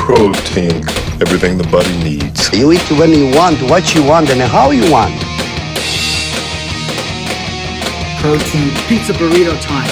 Protein, everything the body needs. You eat when you want, what you want, and how you want. Protein pizza burrito time.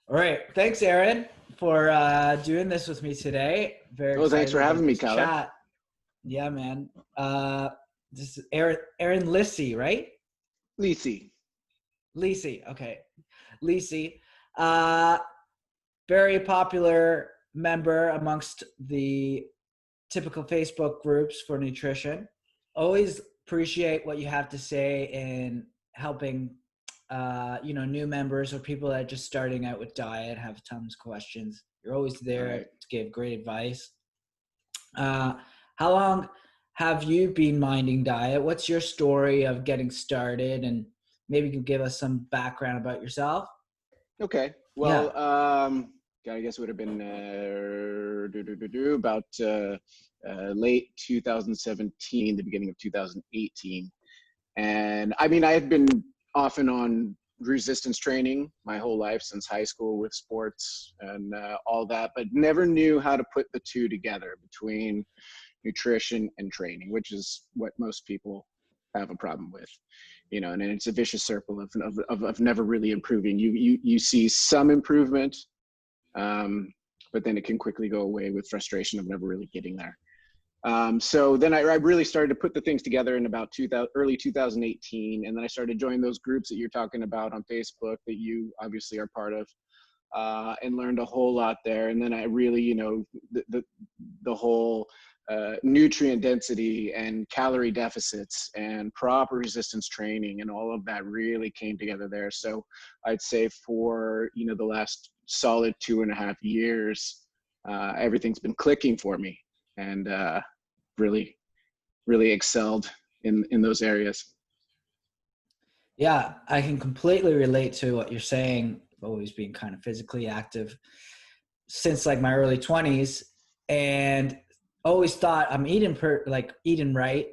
All right. Thanks, Aaron, for doing this with me today. Very excited. Thanks for having me, Tyler. Chat. Yeah, man. This is Aaron Lisi, right? Lisi. Okay. Lisi. Very popular member amongst the typical Facebook groups for nutrition. Always appreciate what you have to say in helping new members or people that are just starting out with diet, have tons of questions. You're always there to give great advice. How long have you been minding diet? What's your story of getting started? And maybe you can give us some background about yourself. Okay. Well, I guess it would have been about late 2017, the beginning of 2018. And I mean, I had been off and on resistance training my whole life since high school with sports and all that, but never knew how to put the two together between nutrition and training, which is what most people have a problem with, and it's a vicious circle of never really improving. You see some improvement, but then it can quickly go away with frustration of never really getting there. So then I really started to put the things together in about early 2018. And then I started joining those groups that you're talking about on Facebook that you obviously are part of, and learned a whole lot there. And then I really, the whole nutrient density and calorie deficits and proper resistance training and all of that really came together there. So I'd say for, the last solid 2.5 years, everything's been clicking for me. And really, really excelled in those areas. Yeah, I can completely relate to what you're saying. I've always been kind of physically active since like my early 20s, and always thought I'm eating right,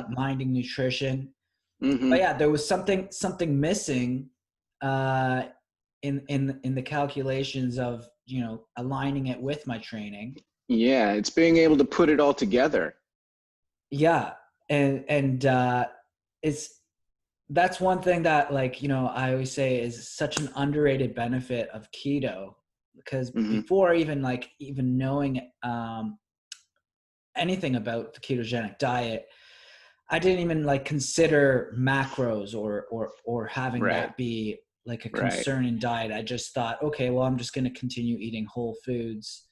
minding nutrition. Mm-hmm. But yeah, there was something missing in the calculations of aligning it with my training. Yeah, it's being able to put it all together. Yeah, and that's one thing that I always say is such an underrated benefit of keto, because before even knowing anything about the ketogenic diet, I didn't even consider macros or having that be like a concern in diet. I just thought, okay, well, I'm just going to continue eating whole foods,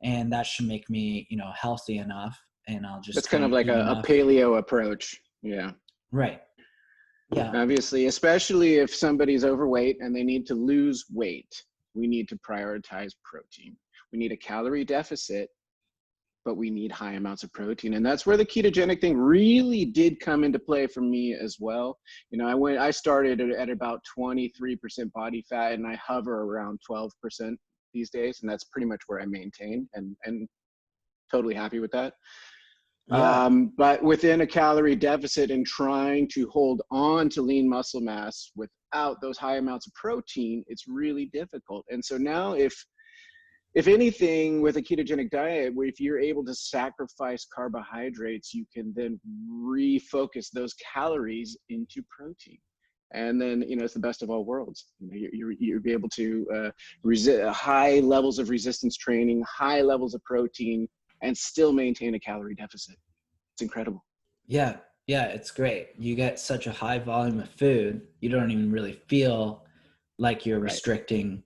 and that should make me, healthy enough. And I'll just. That's kind of like a paleo approach. Yeah. Right. Yeah. Obviously, especially if somebody's overweight and they need to lose weight, we need to prioritize protein. We need a calorie deficit, but we need high amounts of protein. And that's where the ketogenic thing really did come into play for me as well. I started at about 23% body fat, and I hover around 12% these days. And that's pretty much where I maintain and totally happy with that. Yeah. But within a calorie deficit and trying to hold on to lean muscle mass without those high amounts of protein, it's really difficult. And so now if anything with a ketogenic diet, where if you're able to sacrifice carbohydrates, you can then refocus those calories into protein. And then, it's the best of all worlds. You'll be able to resist high levels of resistance training, high levels of protein, and still maintain a calorie deficit. It's incredible. Yeah, it's great. You get such a high volume of food, you don't even really feel like you're restricting,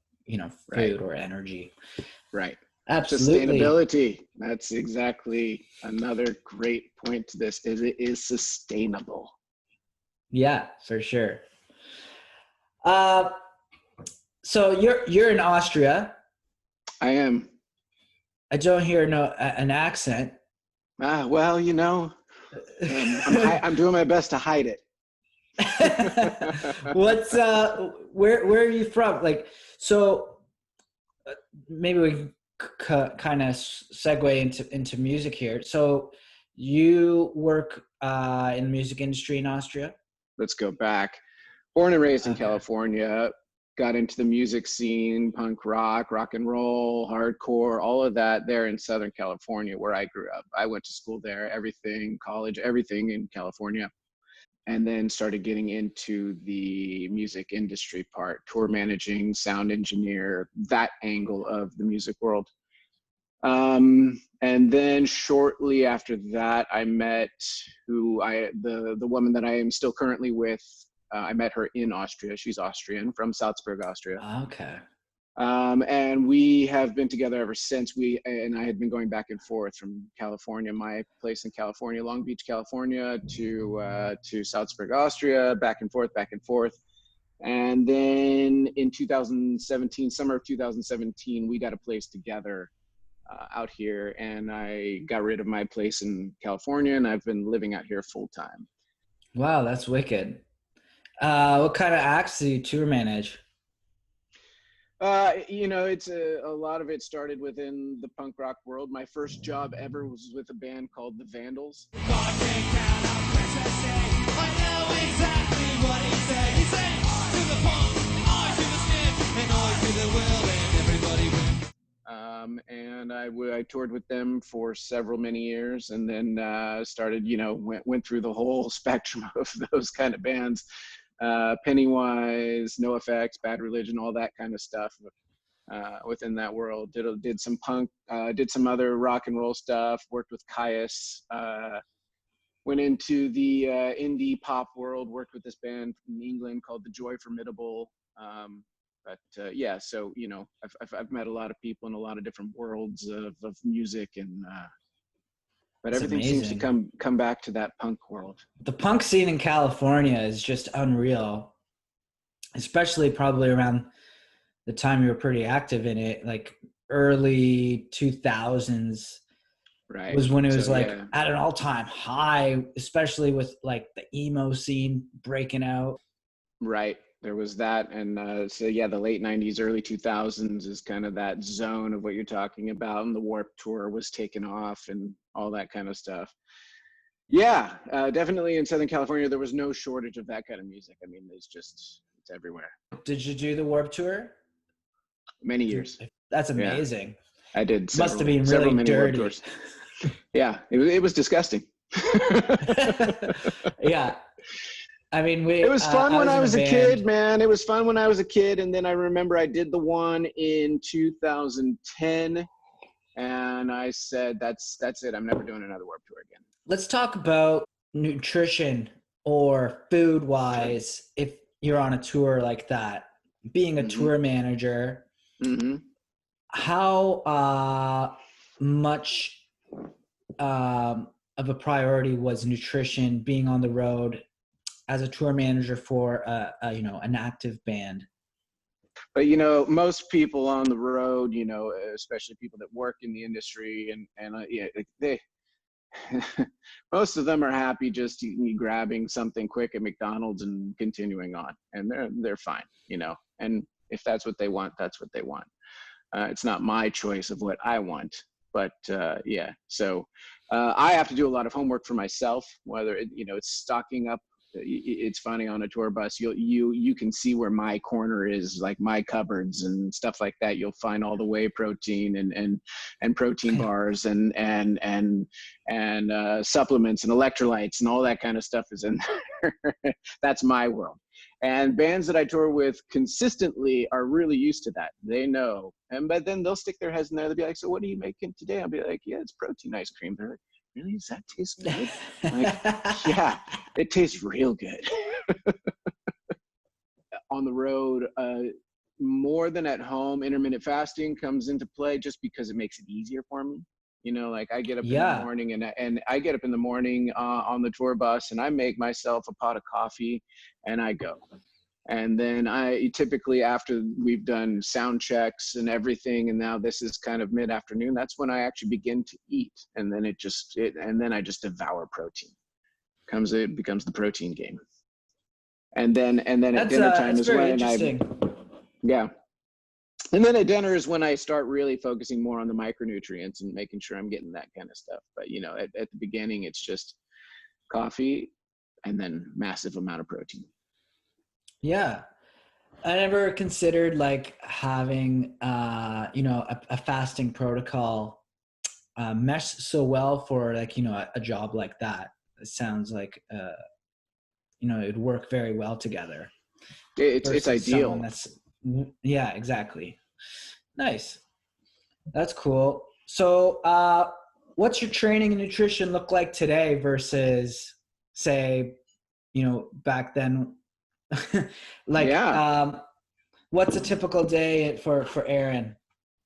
food or energy. Right. Absolutely. Sustainability. That's exactly another great point to this, is it is sustainable. Yeah, for sure. So you're in Austria. I am. I don't hear an accent. Well, I'm doing my best to hide it. What's where are you from? Maybe we can kind of segue into music here. So you work in the music industry in Austria? Let's go back. Born and raised in California, got into the music scene, punk rock, rock and roll, hardcore, all of that there in Southern California, where I grew up. I went to school there, everything, college, everything in California. And then started getting into the music industry part, tour managing, sound engineer, that angle of the music world. And then shortly after that, I met the woman that I am still currently with. I met her in Austria. She's Austrian, from Salzburg, Austria. Okay. And we have been together ever since. I had been going back and forth from California, my place in California, Long Beach, California, to Salzburg, Austria, back and forth, back and forth. And then in 2017, summer of 2017, we got a place together out here, and I got rid of my place in California, and I've been living out here full time. Wow, that's wicked. What kind of acts do you tour manage? It's a lot of it started within the punk rock world. My first job ever was with a band called the Vandals. And I toured with them for many years, and then started, went through the whole spectrum of those kind of bands. Pennywise, NoFX, Bad Religion, all that kind of stuff within that world. Did some punk, did some other rock and roll stuff, worked with Caius, went into the indie pop world, worked with this band from England called The Joy Formidable. So I've met a lot of people in a lot of different worlds of music, and but It's everything seems to amazing. come back to that punk world. The punk scene in California is just unreal, especially probably around the time you were pretty active in it, like early 2000s Right. was when it was So, like yeah. at an all-time high, especially with like the emo scene breaking out. Right. There was that. And the late 90s, early 2000s is kind of that zone of what you're talking about. And the Warped Tour was taken off and all that kind of stuff. Yeah, definitely in Southern California, there was no shortage of that kind of music. I mean, it's everywhere. Did you do the Warped Tour? Many years. That's Yeah, amazing. I did Must have been really many Warped dirty. Tours. Yeah, it was disgusting. Yeah. I mean, it was fun when I was a kid, band. man. It was fun when I was a kid. And then I remember I did the one in 2010. And I said, that's it. I'm never doing another Warped Tour again. Let's talk about nutrition or food wise. Sure. If you're on a tour like that, being a tour manager, how much of a priority was nutrition being on the road as a tour manager for an active band? But most people on the road, especially people that work in the industry, they most of them are happy just grabbing something quick at McDonald's and continuing on, and they're fine, and if that's what they want, that's what they want. It's not my choice of what I want, but so I have to do a lot of homework for myself, whether it's stocking up. It's funny, on a tour bus, you can see where my corner is, like my cupboards and stuff like that. You'll find all the whey protein and protein bars and supplements and electrolytes and all that kind of stuff is in there. That's my world. And bands that I tour with consistently are really used to that. They know. But then they'll stick their heads in there. They'll be like, so what are you making today? I'll be like, yeah, it's protein ice cream. They're like, really? Does that taste good? I'm like, yeah, it tastes real good. On the road, more than at home, intermittent fasting comes into play just because it makes it easier for me. Like I get up in the morning and I get up in the morning on the tour bus, and I make myself a pot of coffee and I go. And then I typically, after we've done sound checks and everything, and now this is kind of mid-afternoon, that's when I actually begin to eat. And then then I just devour protein. It becomes the protein game. And then at dinner time is when yeah. And then at dinner is when I start really focusing more on the micronutrients and making sure I'm getting that kind of stuff. But at the beginning, it's just coffee and then massive amount of protein. Yeah. I never considered like having, a fasting protocol mesh so well for like, a job like that. It sounds like, it'd work very well together It's versus someone ideal. that's, yeah, exactly. Nice. That's cool. So, what's your training and nutrition look like today versus, say, back then? Like, Yeah. what's a typical day for Aaron?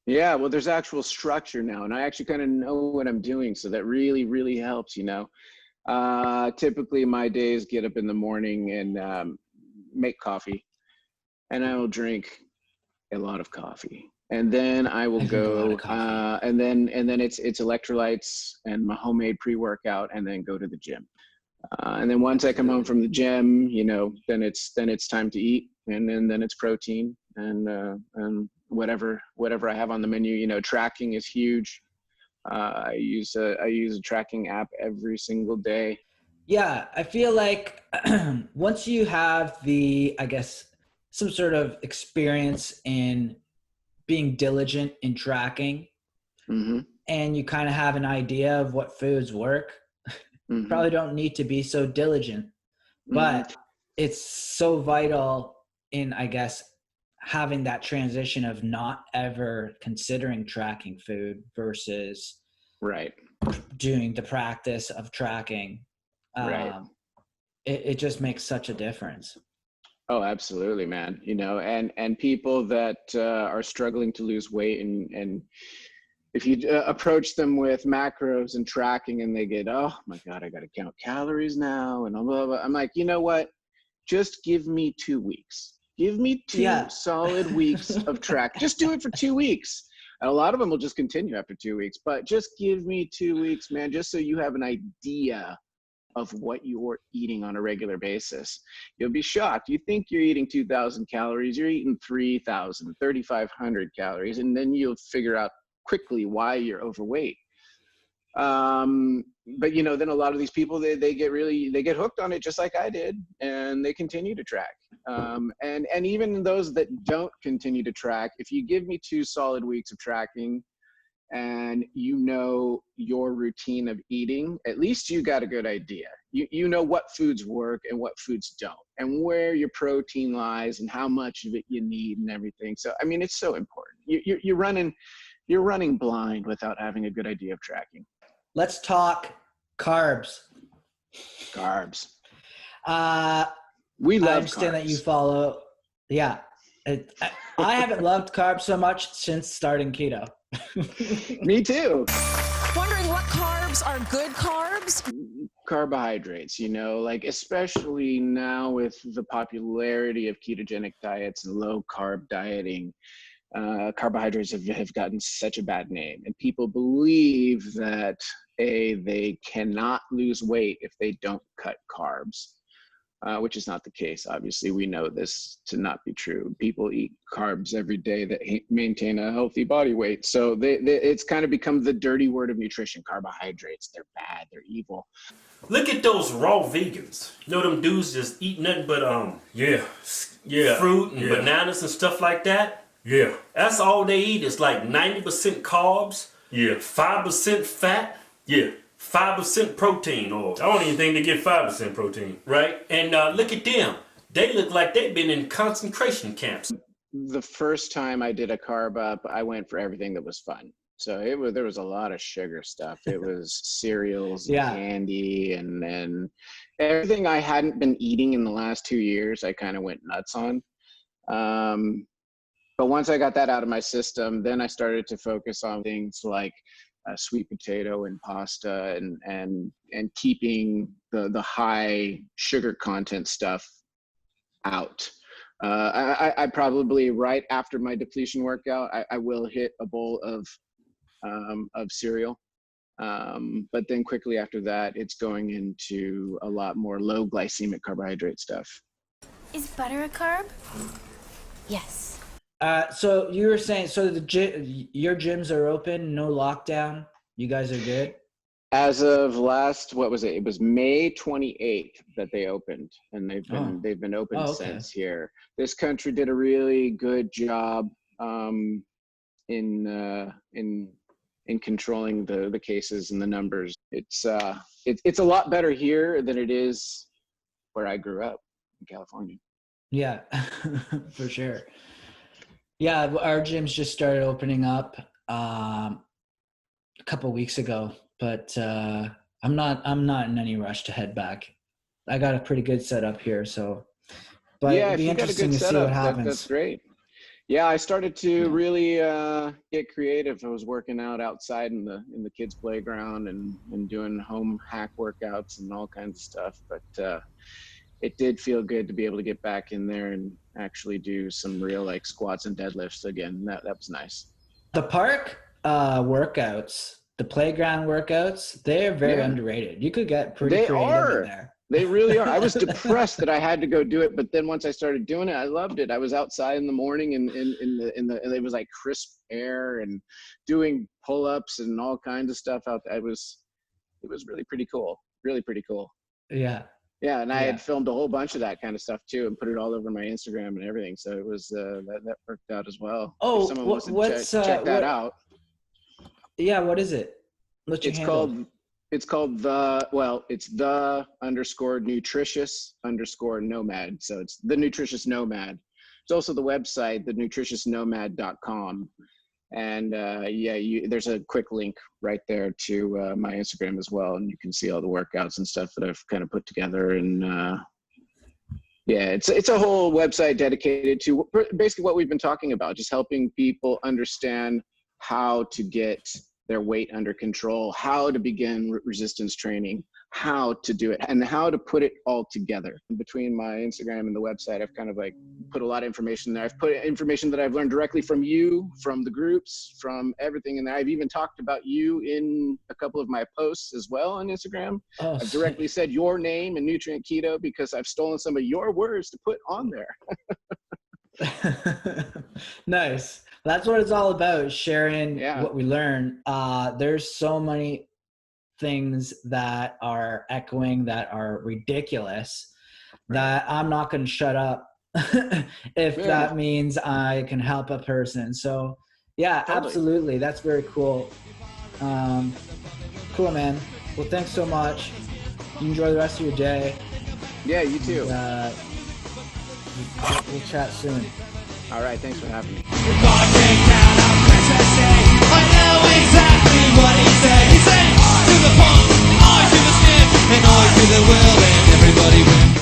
Yeah, well, there's actual structure now, and I actually kind of know what I'm doing, so that really, really helps, you know. Typically, my days get up in the morning and make coffee, and I will drink a lot of coffee, and then I will I drink a lot of go, coffee. and then it's electrolytes and my homemade pre-workout, and then go to the gym. And then once I come home from the gym, then it's time to eat, and then it's protein and whatever I have on the menu. Tracking is huge. I use a tracking app every single day. Yeah, I feel like once you have the, I guess, some sort of experience in being diligent in tracking, Hmm. and you kind of have an idea of what foods work, Hmm. probably don't need to be so diligent. Hmm. But it's so vital in, I guess, having that transition of not ever considering tracking food versus Right. doing the practice of tracking. Right. Um, it just makes such a difference. Oh, absolutely, man. And people that are struggling to lose weight, and if you approach them with macros and tracking, and they get, oh my God, I got to count calories now, and blah, blah, blah. I'm like, you know what? Just give me 2 weeks. Give me two Yeah. solid weeks of track. Just do it for 2 weeks. And a lot of them will just continue after 2 weeks, but just give me 2 weeks, man, just so you have an idea of what you're eating on a regular basis. You'll be shocked. You think you're eating 2,000 calories, you're eating 3,000, 3,500 calories, and then you'll figure out quickly why you're overweight. um but then a lot of these people, they get hooked on it just like I did, and they continue to track. And even those that don't continue to track, if you give me 2 solid weeks of tracking, and your routine of eating, at least you got a good idea. You know what foods work and what foods don't, and where your protein lies and how much of it you need and everything. So I mean, it's so important. You're running blind without having a good idea of tracking. Let's talk carbs. Carbs. Uh, We I love understand that you carbs. follow. Yeah. I haven't loved carbs so much since starting keto. Me too. Wondering what carbs are good carbs? Carbohydrates, like especially now with the popularity of ketogenic diets and low carb dieting, carbohydrates have gotten such a bad name, and people believe that they cannot lose weight if they don't cut carbs, which is not the case. Obviously, we know this to not be true. People eat carbs every day that maintain a healthy body weight. So it's kind of become the dirty word of nutrition. Carbohydrates, they're bad, they're evil. Look at those raw vegans. Them dudes just eat nothing but fruit and bananas and stuff like that. Yeah. That's all they eat. It's like 90% carbs. Yeah. 5% fat. Yeah. 5% protein. Or I don't even think they get 5% protein. Right? And look at them. They look like they've been in concentration camps. The first time I did a carb up, I went for everything that was fun. So there was a lot of sugar stuff. It was cereals and Yeah. candy and everything I hadn't been eating in the last 2 years. I kind of went nuts on. But once I got that out of my system, then I started to focus on things like sweet potato and pasta, and keeping the high sugar content stuff out. I probably, right after my depletion workout, I will hit a bowl of cereal. But then quickly after that, it's going into a lot more low glycemic carbohydrate stuff. Is butter a carb? Yes. So you were saying, so your gyms are open, no lockdown. You guys are good. As of what was it? It was May 28th that they opened, and they've been open since here. This country did a really good job in controlling the cases and the numbers. It's a lot better here than it is where I grew up in California. Yeah, for sure. Yeah, our gyms just started opening up a couple weeks ago, but I'm not in any rush to head back. I got a pretty good setup here, so. But yeah, it'd be interesting to see what happens. That's great. Yeah, I started to really get creative. I was working out outside in the kids' playground and doing home hack workouts and all kinds of stuff. But it did feel good to be able to get back in there and actually do some real like squats and deadlifts again. That was nice. The park workouts, the playground workouts, they're very underrated. You could get pretty creative in there. They really are. I was depressed that I had to go do it, but then once I started doing it, I loved it. I was outside in the morning and it was like crisp air and doing pull-ups and all kinds of stuff out there. It was really pretty cool. Really pretty cool. Yeah. Yeah, and I had filmed a whole bunch of that kind of stuff too, and put it all over my Instagram and everything. So it was that worked out as well. Oh, if someone wants to check that out. Yeah, what is it? What's your handle? It's called the _nutritious _nomad. So it's the Nutritious Nomad. It's also the website, the nutritiousnomad.com. And there's a quick link right there to my Instagram as well. And you can see all the workouts and stuff that I've kind of put together. And it's a whole website dedicated to basically what we've been talking about, just helping people understand how to get their weight under control, how to begin resistance training, how to do it, and how to put it all together. Between my Instagram and the website, I've kind of like put a lot of information there. I've put information that I've learned directly from you, from the groups, from everything. And I've even talked about you in a couple of my posts as well on Instagram. Oh, I've directly said your name and Nutrient Keto because I've stolen some of your words to put on there. Nice. That's what it's all about, sharing what we learn. There's so many things that are echoing, that are ridiculous, that I'm not going to shut up if that means I can help a person. So absolutely. That's very cool. Cool, man. Well, thanks so much. You enjoy the rest of your day. Yeah, you too. And, we'll chat soon. All right, thanks for having me. We're gonna break down our prejudice. I know exactly what he said. He said, I to the punk, I to the stiff, and I to the will, and everybody wins.